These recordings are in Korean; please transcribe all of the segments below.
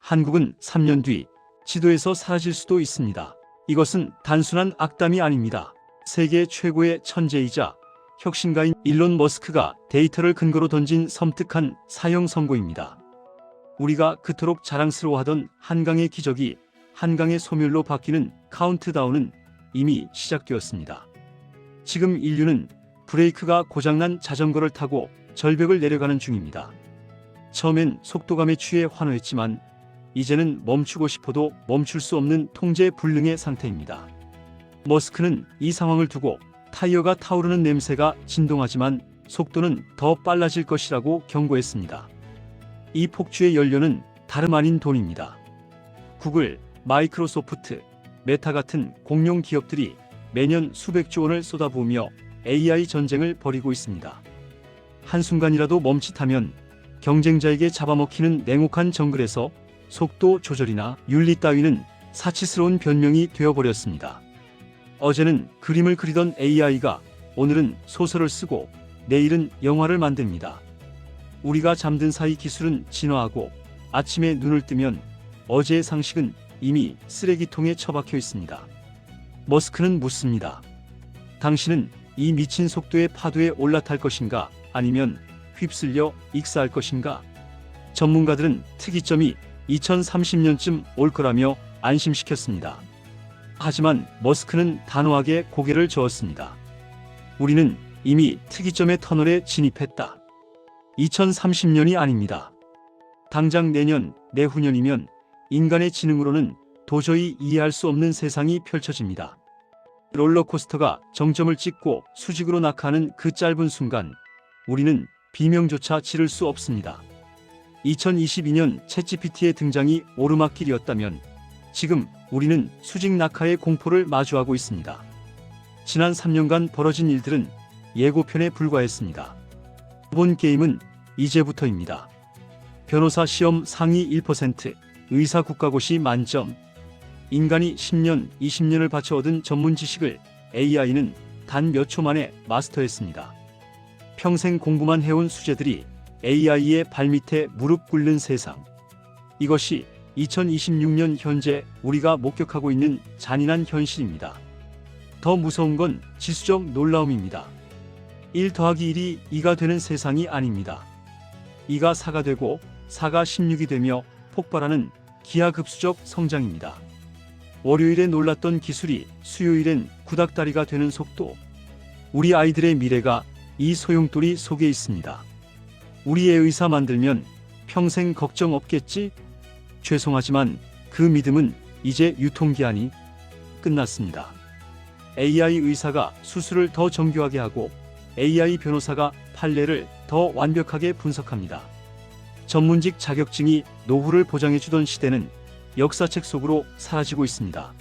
한국은 3년 뒤 지도에서 사라질 수도 있습니다. 이것은 단순한 악담이 아닙니다. 세계 최고의 천재이자 혁신가인 일론 머스크가 데이터를 근거로 던진 섬뜩한 사형 선고입니다. 우리가 그토록 자랑스러워하던 한강의 기적이 한강의 소멸로 바뀌는 카운트다운은 이미 시작되었습니다. 지금 인류는 브레이크가 고장난 자전거를 타고 절벽을 내려가는 중입니다. 처음엔 속도감에 취해 환호했지만 이제는 멈추고 싶어도 멈출 수 없는 통제 불능의 상태입니다. 머스크는 이 상황을 두고 타이어가 타오르는 냄새가 진동하지만 속도는 더 빨라질 것이라고 경고했습니다. 이 폭주의 연료는 다름 아닌 돈입니다. 구글, 마이크로소프트, 메타 같은 공룡 기업들이 매년 수백조 원을 쏟아부으며 AI 전쟁을 벌이고 있습니다. 한순간이라도 멈칫하면 경쟁자에게 잡아먹히는 냉혹한 정글에서 속도 조절이나 윤리 따위는 사치스러운 변명이 되어버렸습니다. 어제는 그림을 그리던 AI가 오늘은 소설을 쓰고 내일은 영화를 만듭니다. 우리가 잠든 사이 기술은 진화하고 아침에 눈을 뜨면 어제의 상식은 이미 쓰레기통에 처박혀 있습니다. 머스크는 묻습니다. 당신은 이 미친 속도의 파도에 올라탈 것인가 아니면 휩쓸려 익사할 것인가? 전문가들은 특이점이 2030년쯤 올 거라며 안심시켰습니다. 하지만 머스크는 단호하게 고개를 저었습니다. 우리는 이미 특이점의 터널에 진입했다. 2030년이 아닙니다. 당장 내년, 내후년이면 인간의 지능으로는 도저히 이해할 수 없는 세상이 펼쳐집니다. 롤러코스터가 정점을 찍고 수직으로 낙하하는 그 짧은 순간 우리는 비명조차 지를 수 없습니다. 2022년 챗GPT의 등장이 오르막길이었다면 지금 우리는 수직 낙하의 공포를 마주하고 있습니다. 지난 3년간 벌어진 일들은 예고편에 불과했습니다. 이번 게임은 이제부터입니다. 변호사 시험 상위 1%, 의사 국가고시 만점. 인간이 10년, 20년을 바쳐 얻은 전문 지식을 AI는 단 몇 초 만에 마스터했습니다. 평생 공부만 해온 수재들이 AI의 발밑에 무릎 꿇는 세상. 이것이 2026년 현재 우리가 목격하고 있는 잔인한 현실입니다. 더 무서운 건 지수적 놀라움입니다. 1 더하기 1이 2가 되는 세상이 아닙니다. 2가 4가 되고 4가 16이 되며 폭발하는 기하급수적 성장입니다. 월요일에 놀랐던 기술이 수요일엔 구닥다리가 되는 속도. 우리 아이들의 미래가 이 소용돌이 속에 있습니다. 우리의 의사 만들면 평생 걱정 없겠지? 죄송하지만 그 믿음은 이제 유통기한이 끝났습니다. AI 의사가 수술을 더 정교하게 하고 AI 변호사가 판례를 더 완벽하게 분석합니다. 전문직 자격증이 노후를 보장해주던 시대는 역사책 속으로 사라지고 있습니다.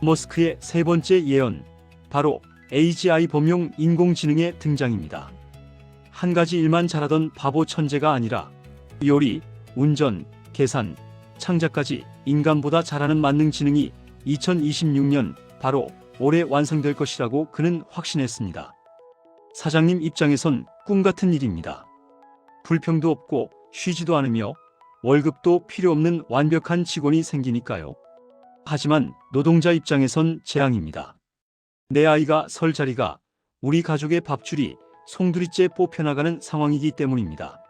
머스크의 세 번째 예언, 바로 AGI 범용 인공지능의 등장입니다. 한 가지 일만 잘하던 바보 천재가 아니라 요리, 운전, 계산, 창작까지 인간보다 잘하는 만능지능이 2026년 바로 올해 완성될 것이라고 그는 확신했습니다. 사장님 입장에선 꿈같은 일입니다. 불평도 없고 쉬지도 않으며 월급도 필요 없는 완벽한 직원이 생기니까요. 하지만 노동자 입장에선 재앙입니다. 내 아이가 설 자리가, 우리 가족의 밥줄이 송두리째 뽑혀나가는 상황이기 때문입니다.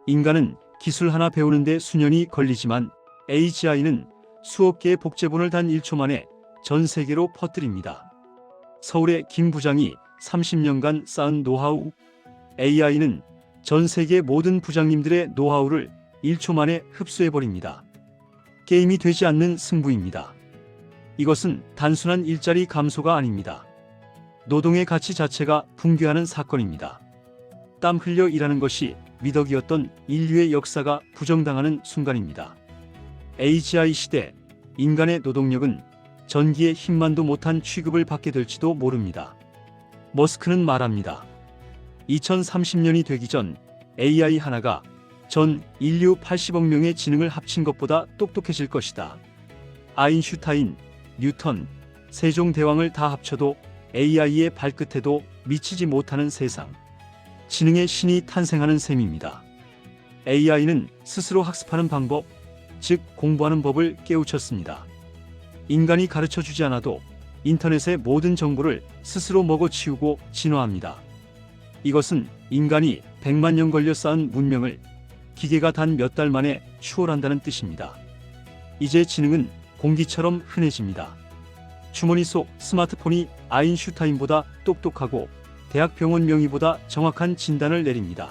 인간은 기술 하나 배우는데 수년이 걸리지만 AGI는 수억 개의 복제본을 단 1초 만에 전 세계로 퍼뜨립니다. 서울의 김 부장이 30년간 쌓은 노하우. AI는 전 세계 모든 부장님들의 노하우를 1초 만에 흡수해버립니다. 게임이 되지 않는 승부입니다. 이것은 단순한 일자리 감소가 아닙니다. 노동의 가치 자체가 붕괴하는 사건입니다. 땀 흘려 일하는 것이 미덕이었던 인류의 역사가 부정당하는 순간입니다. AGI 시대, 인간의 노동력은 전기의 힘만도 못한 취급을 받게 될지도 모릅니다. 머스크는 말합니다. 2030년이 되기 전 AI 하나가 전 인류 80억 명의 지능을 합친 것보다 똑똑해질 것이다. 아인슈타인, 뉴턴, 세종대왕을 다 합쳐도 AI의 발끝에도 미치지 못하는 세상. 지능의 신이 탄생하는 셈입니다. AI는 스스로 학습하는 방법, 즉 공부하는 법을 깨우쳤습니다. 인간이 가르쳐주지 않아도 인터넷의 모든 정보를 스스로 먹어치우고 진화합니다. 이것은 인간이 100만 년 걸려 쌓은 문명을 기계가 단 몇 달 만에 추월한다는 뜻입니다. 이제 지능은 공기처럼 흔해집니다. 주머니 속 스마트폰이 아인슈타인보다 똑똑하고 대학 병원 명의보다 정확한 진단을 내립니다.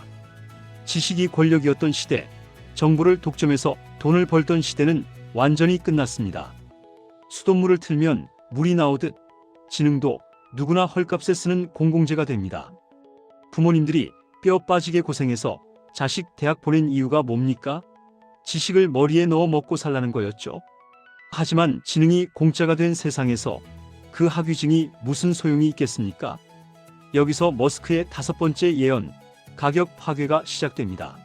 지식이 권력이었던 시대, 정보를 독점해서 돈을 벌던 시대는 완전히 끝났습니다. 수돗물을 틀면 물이 나오듯 지능도 누구나 헐값에 쓰는 공공재가 됩니다. 부모님들이 뼈 빠지게 고생해서 자식 대학 보낸 이유가 뭡니까? 지식을 머리에 넣어 먹고 살라는 거였죠. 하지만 지능이 공짜가 된 세상에서 그 학위증이 무슨 소용이 있겠습니까? 여기서 머스크의 5번째 예언, 가격 파괴가 시작됩니다.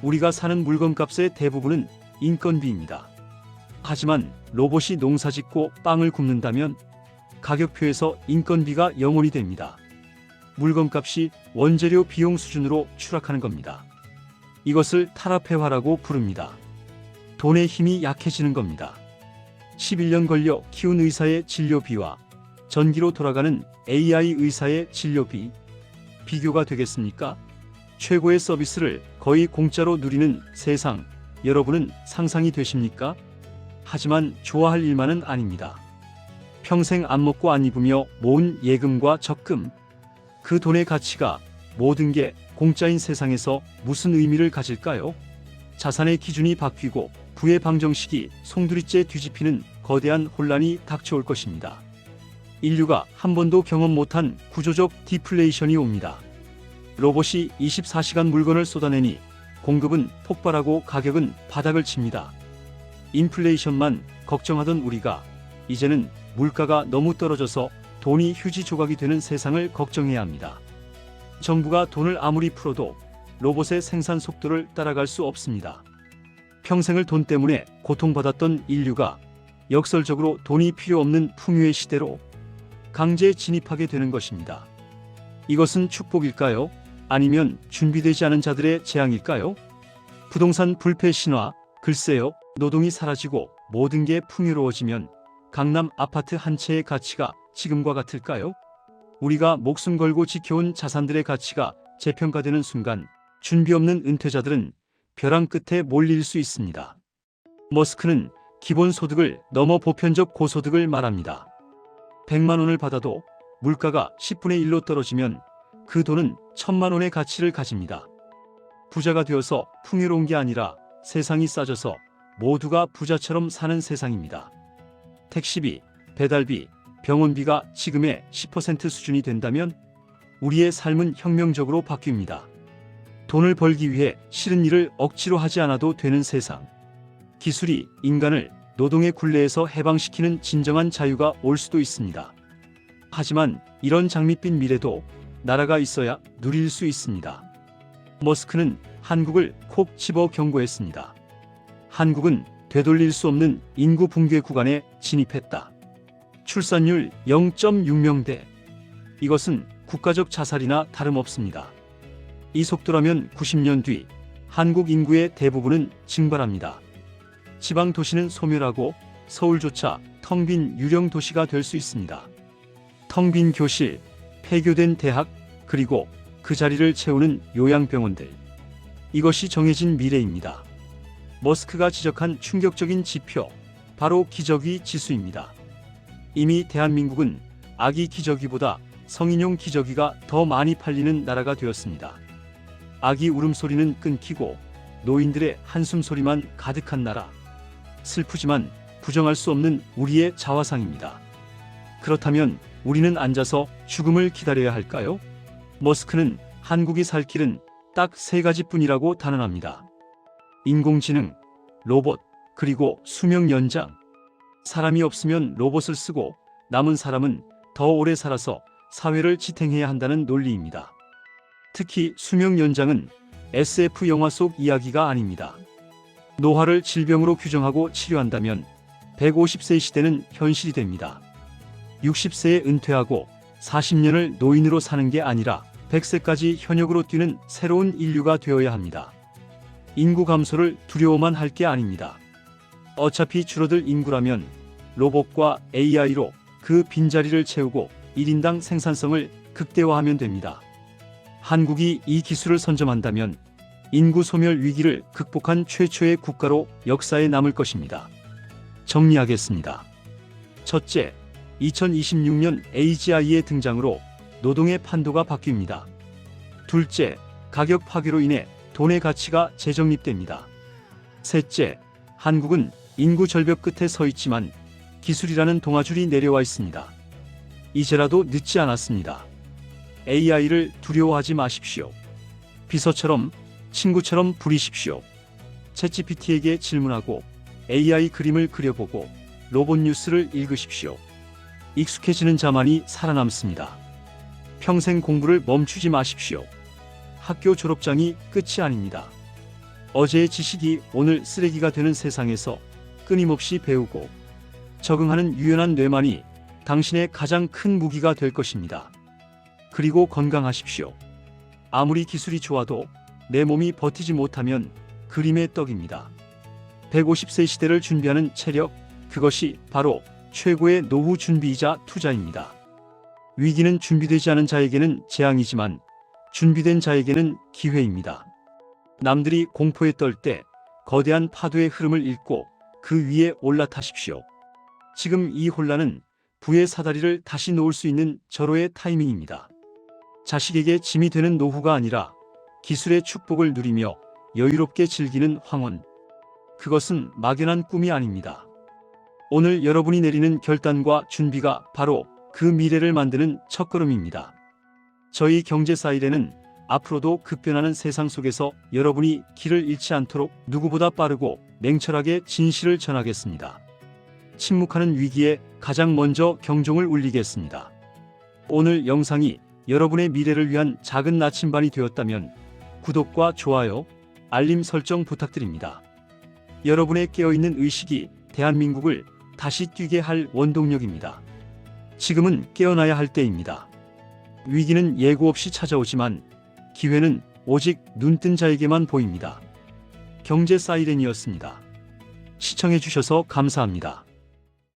우리가 사는 물건값의 대부분은 인건비입니다. 하지만 로봇이 농사짓고 빵을 굽는다면 가격표에서 인건비가 영원히 됩니다. 물건값이 원재료 비용 수준으로 추락하는 겁니다. 이것을 탈압회화라고 부릅니다. 돈의 힘이 약해지는 겁니다. 11년 걸려 키운 의사의 진료비와 전기로 돌아가는 AI 의사의 진료비, 비교가 되겠습니까? 최고의 서비스를 거의 공짜로 누리는 세상, 여러분은 상상이 되십니까? 하지만 좋아할 일만은 아닙니다. 평생 안 먹고 안 입으며 모은 예금과 적금, 그 돈의 가치가 모든 게 공짜인 세상에서 무슨 의미를 가질까요? 자산의 기준이 바뀌고 부의 방정식이 송두리째 뒤집히는 거대한 혼란이 닥쳐올 것입니다. 인류가 한 번도 경험 못한 구조적 디플레이션이 옵니다. 로봇이 24시간 물건을 쏟아내니 공급은 폭발하고 가격은 바닥을 칩니다. 인플레이션만 걱정하던 우리가 이제는 물가가 너무 떨어져서 돈이 휴지 조각이 되는 세상을 걱정해야 합니다. 정부가 돈을 아무리 풀어도 로봇의 생산 속도를 따라갈 수 없습니다. 평생을 돈 때문에 고통받았던 인류가 역설적으로 돈이 필요 없는 풍요의 시대로 강제 진입하게 되는 것입니다. 이것은 축복일까요? 아니면 준비되지 않은 자들의 재앙일까요? 부동산 불패 신화, 글쎄요. 노동이 사라지고 모든 게 풍요로워지면 강남 아파트 한 채의 가치가 지금과 같을까요? 우리가 목숨 걸고 지켜온 자산들의 가치가 재평가되는 순간 준비 없는 은퇴자들은 벼랑 끝에 몰릴 수 있습니다. 머스크는 기본소득을 넘어 보편적 고소득을 말합니다. 100만 원을 받아도 물가가 10분의 1로 떨어지면 그 돈은 1000만 원의 가치를 가집니다. 부자가 되어서 풍요로운 게 아니라 세상이 싸져서 모두가 부자처럼 사는 세상입니다. 택시비, 배달비, 병원비가 지금의 10% 수준이 된다면 우리의 삶은 혁명적으로 바뀝니다. 돈을 벌기 위해 싫은 일을 억지로 하지 않아도 되는 세상. 기술이 인간을 노동의 굴레에서 해방시키는 진정한 자유가 올 수도 있습니다. 하지만 이런 장밋빛 미래도 나라가 있어야 누릴 수 있습니다. 머스크는 한국을 콕 집어 경고했습니다. 한국은 되돌릴 수 없는 인구 붕괴 구간에 진입했다. 출산율 0.6명대. 이것은 국가적 자살이나 다름없습니다. 이 속도라면 90년 뒤 한국 인구의 대부분은 증발합니다. 지방 도시는 소멸하고 서울조차 텅 빈 유령 도시가 될 수 있습니다. 텅 빈 교실, 폐교된 대학, 그리고 그 자리를 채우는 요양병원들. 이것이 정해진 미래입니다. 머스크가 지적한 충격적인 지표, 바로 기저귀 지수입니다. 이미 대한민국은 아기 기저귀보다 성인용 기저귀가 더 많이 팔리는 나라가 되었습니다. 아기 울음소리는 끊기고 노인들의 한숨소리만 가득한 나라. 슬프지만 부정할 수 없는 우리의 자화상입니다. 그렇다면 우리는 앉아서 죽음을 기다려야 할까요? 머스크는 한국이 살 길은 딱 3가지뿐이라고 단언합니다. 인공지능, 로봇, 그리고 수명 연장. 사람이 없으면 로봇을 쓰고 남은 사람은 더 오래 살아서 사회를 지탱해야 한다는 논리입니다. 특히 수명 연장은 SF 영화 속 이야기가 아닙니다. 노화를 질병으로 규정하고 치료한다면 150세 시대는 현실이 됩니다. 60세에 은퇴하고 40년을 노인으로 사는 게 아니라 100세까지 현역으로 뛰는 새로운 인류가 되어야 합니다. 인구 감소를 두려워만 할 게 아닙니다. 어차피 줄어들 인구라면 로봇과 AI로 그 빈자리를 채우고 1인당 생산성을 극대화하면 됩니다. 한국이 이 기술을 선점한다면 인구 소멸 위기를 극복한 최초의 국가로 역사에 남을 것입니다. 정리하겠습니다. 첫째, 2026년 AGI의 등장으로 노동의 판도가 바뀝니다. 둘째, 가격 파괴로 인해 돈의 가치가 재정립됩니다. 셋째, 한국은 인구 절벽 끝에 서 있지만 기술이라는 동아줄이 내려와 있습니다. 이제라도 늦지 않았습니다. AI를 두려워하지 마십시오. 비서처럼, 친구처럼 부리십시오. 챗GPT에게 질문하고 AI 그림을 그려보고 로봇 뉴스를 읽으십시오. 익숙해지는 자만이 살아남습니다. 평생 공부를 멈추지 마십시오. 학교 졸업장이 끝이 아닙니다. 어제의 지식이 오늘 쓰레기가 되는 세상에서 끊임없이 배우고 적응하는 유연한 뇌만이 당신의 가장 큰 무기가 될 것입니다. 그리고 건강하십시오. 아무리 기술이 좋아도 내 몸이 버티지 못하면 그림의 떡입니다. 150세 시대를 준비하는 체력, 그것이 바로 최고의 노후 준비이자 투자입니다. 위기는 준비되지 않은 자에게는 재앙이지만 준비된 자에게는 기회입니다. 남들이 공포에 떨 때 거대한 파도의 흐름을 읽고 그 위에 올라타십시오. 지금 이 혼란은 부의 사다리를 다시 놓을 수 있는 절호의 타이밍입니다. 자식에게 짐이 되는 노후가 아니라 기술의 축복을 누리며 여유롭게 즐기는 황혼. 그것은 막연한 꿈이 아닙니다. 오늘 여러분이 내리는 결단과 준비가 바로 그 미래를 만드는 첫걸음입니다. 저희 경제 사이렌은 앞으로도 급변하는 세상 속에서 여러분이 길을 잃지 않도록 누구보다 빠르고 냉철하게 진실을 전하겠습니다. 침묵하는 위기에 가장 먼저 경종을 울리겠습니다. 오늘 영상이 여러분의 미래를 위한 작은 나침반이 되었다면 구독과 좋아요, 알림 설정 부탁드립니다. 여러분의 깨어있는 의식이 대한민국을 다시 뛰게 할 원동력입니다. 지금은 깨어나야 할 때입니다. 위기는 예고 없이 찾아오지만 기회는 오직 눈뜬 자에게만 보입니다. 경제 사이렌이었습니다. 시청해주셔서 감사합니다.